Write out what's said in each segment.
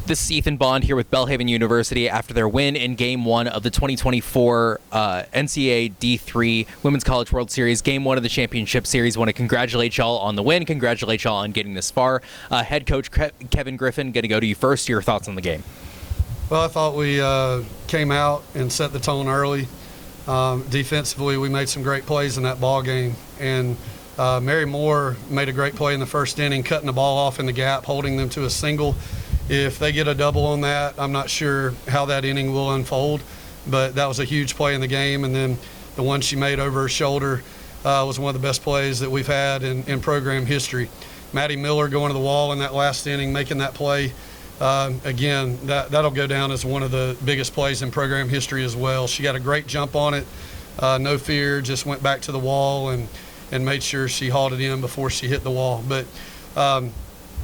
This is Ethan Bond here with Belhaven University after their win in Game 1 of the 2024 NCAA D3 Women's College World Series, Game 1 of the Championship Series. Want to congratulate y'all on the win, congratulate y'all on getting this far. Head coach Kevin Griffin, going to go to you first. Your thoughts on the game? Well, I thought we came out and set the tone early. Defensively, we made some great plays in that ball game. And Mary Moore made a great play in the first inning, cutting the ball off in the gap, holding them to a single. If they get a double on that, I'm not sure how that inning will unfold, but that was a huge play in the game. And then the one she made over her shoulder was one of the best plays that we've had in program history. Maddie Miller going to the wall in that last inning, making that play. Again, that'll go down as one of the biggest plays in program history as well. She got a great jump on it, no fear, just went back to the wall and made sure she hauled it in before she hit the wall. But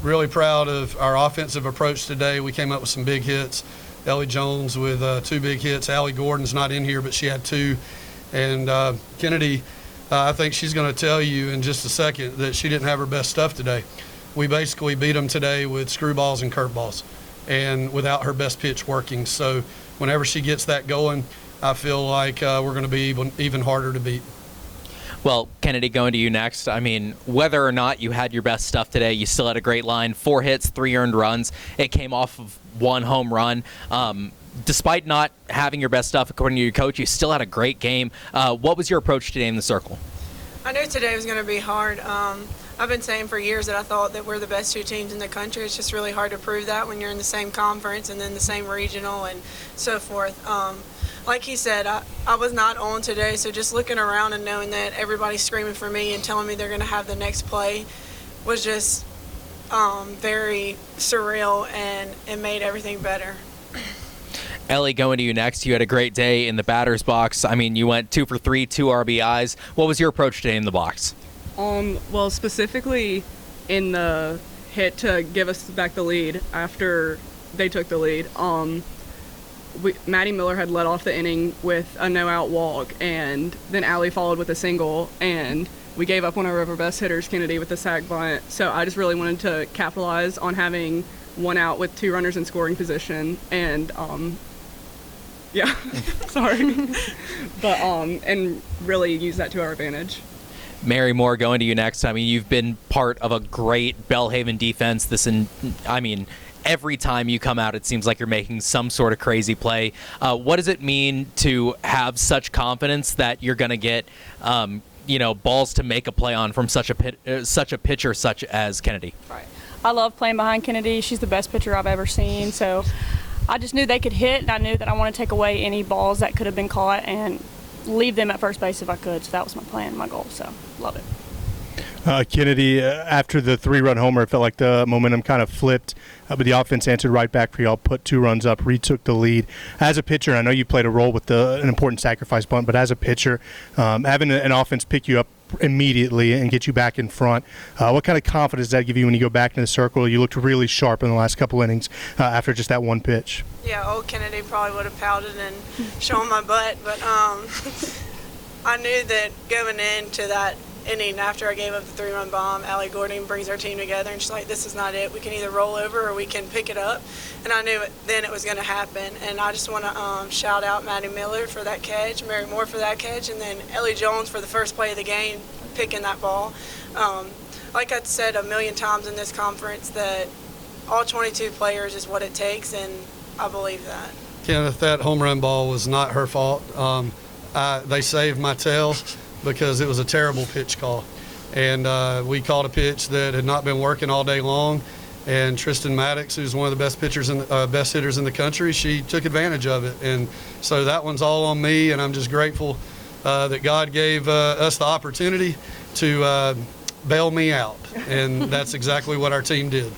really proud of our offensive approach today. We came up with some big hits. Ellie Jones with 2 big hits. Allie Gordon's not in here, but she had 2. And Kennedy, I think she's going to tell you in just a second that she didn't have her best stuff today. We basically beat them today with screwballs and curveballs and without her best pitch working. So whenever she gets that going, I feel like we're going to be even harder to beat. Well, Kennedy, going to you next. I mean, whether or not you had your best stuff today, you still had a great line. 4 hits, 3 earned runs. It came off of 1 home run. Despite not having your best stuff, according to your coach, you still had a great game. What was your approach today in the circle? I knew today was going to be hard. I've been saying for years that I thought that we're the best 2 teams in the country. It's just really hard to prove that when you're in the same conference and then the same regional and so forth. Like he said, I was not on today, so just looking around and knowing that everybody's screaming for me and telling me they're going to have the next play was just very surreal, and it made everything better. Ellie, going to you next. You had a great day in the batter's box. I mean, you went 2 for 3, 2 RBIs. What was your approach today in the box? Well, specifically in the hit to give us back the lead after they took the lead, Maddie Miller had led off the inning with a no-out walk, and then Allie followed with a single, and we gave up one of our best hitters, Kennedy, with the sac bunt. So I just really wanted to capitalize on having 1 out with 2 runners in scoring position, and sorry, but and really use that to our advantage. Mary Moore, going to you next. I mean, you've been part of a great Belhaven defense. Every time you come out, it seems like you're making some sort of crazy play. What does it mean to have such confidence that you're going to get, balls to make a play on from such a pitcher such as Kennedy? Right. I love playing behind Kennedy. She's the best pitcher I've ever seen. So I just knew they could hit, and I knew that I want to take away any balls that could have been caught and leave them at first base if I could. So that was my plan, my goal. So love it. Kennedy, after the 3-run homer, it felt like the momentum kind of flipped, but the offense answered right back for y'all, put 2 runs up, retook the lead. As a pitcher, I know you played a role with an important sacrifice bunt, but as a pitcher, having an offense pick you up immediately and get you back in front, what kind of confidence does that give you when you go back into the circle? You looked really sharp in the last couple innings after just that 1 pitch. Yeah, old Kennedy probably would have pouted and shown my butt, but I knew that going into that inning after I gave up the 3-run bomb, Allie Gordon brings our team together, and she's like, this is not it. We can either roll over or we can pick it up. And I knew then it was going to happen. And I just want to shout out Maddie Miller for that catch, Mary Moore for that catch, and then Ellie Jones for the first play of the game, picking that ball. Like I've said a million times in this conference, that all 22 players is what it takes, and I believe that. Kenneth, that home run ball was not her fault. They saved my tail because it was a terrible pitch call. And we called a pitch that had not been working all day long. And Tristan Maddox, who's one of the best best hitters in the country, she took advantage of it. And so that one's all on me, and I'm just grateful that God gave us the opportunity to bail me out. And that's exactly what our team did.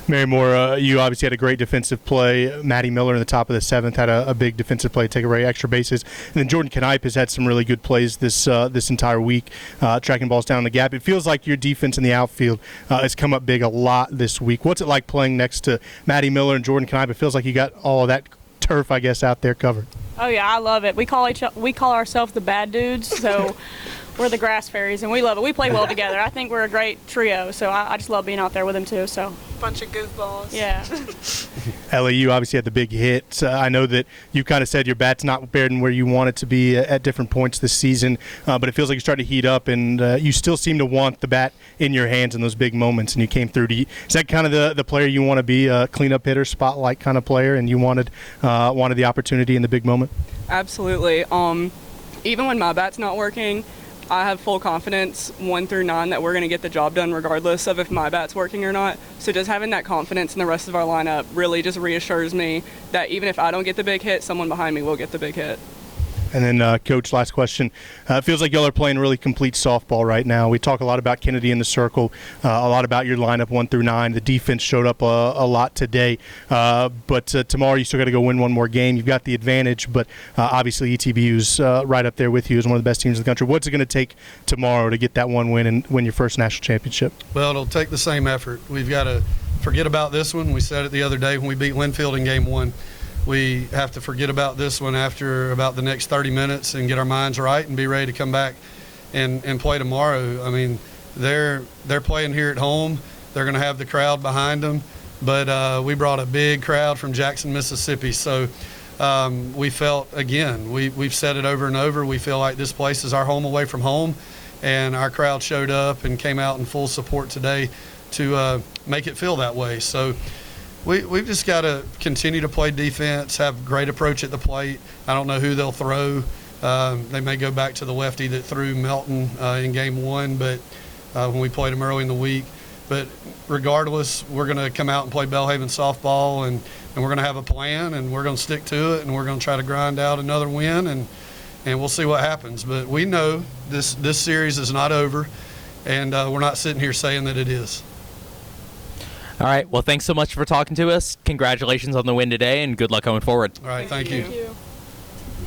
Mary Moore, you obviously had a great defensive play. Maddie Miller in the top of the 7th had a big defensive play, take away extra bases. And then Jordan Knipe has had some really good plays this entire week, tracking balls down the gap. It feels like your defense in the outfield has come up big a lot this week. What's it like playing next to Maddie Miller and Jordan Knipe? It feels like you got all of that turf, I guess, out there covered. Oh yeah, I love it. We call ourselves the bad dudes, so we're the grass fairies, and we love it. We play well together. I think we're a great trio, so I just love being out there with them too. So Bunch of goofballs. yeah. Ellie, you obviously had the big hit. I know that you kind of said your bat's not bearing where you want it to be at different points this season, but it feels like you're starting to heat up, and you still seem to want the bat in your hands in those big moments, and you came through. Is that kind of the player you want to be, a cleanup hitter, spotlight kind of player, and you wanted the opportunity in the big moment? Absolutely. Even when my bat's not working, I have full confidence 1 through 9 that we're going to get the job done regardless of if my bat's working or not. So just having that confidence in the rest of our lineup really just reassures me that even if I don't get the big hit, someone behind me will get the big hit. And then, Coach, last question. It feels like y'all are playing really complete softball right now. We talk a lot about Kennedy in the circle, a lot about your lineup 1 through 9. The defense showed up a lot today. But tomorrow you still got to go win one more game. You've got the advantage, but obviously ETBU's right up there with you as one of the best teams in the country. What's it going to take tomorrow to get that one win and win your first national championship? Well, it'll take the same effort. We've got to forget about this one. We said it the other day when we beat Linfield in game 1. We have to forget about this one after about the next 30 minutes and get our minds right and be ready to come back and play tomorrow. I mean, they're playing here at home. They're going to have the crowd behind them. But we brought a big crowd from Jackson, Mississippi. So we felt, again, we've said it over and over, we feel like this place is our home away from home. And our crowd showed up and came out in full support today to make it feel that way. So we've just got to continue to play defense, have great approach at the plate. I don't know who they'll throw. They may go back to the lefty that threw Melton in game 1, but when we played him early in the week. But regardless, we're going to come out and play Belhaven softball, and we're going to have a plan, and we're going to stick to it, and we're going to try to grind out another win, and we'll see what happens. But we know this series is not over, and we're not sitting here saying that it is. All right. Well, thanks so much for talking to us. Congratulations on the win today, and good luck going forward. All right. Thank you. Thank you.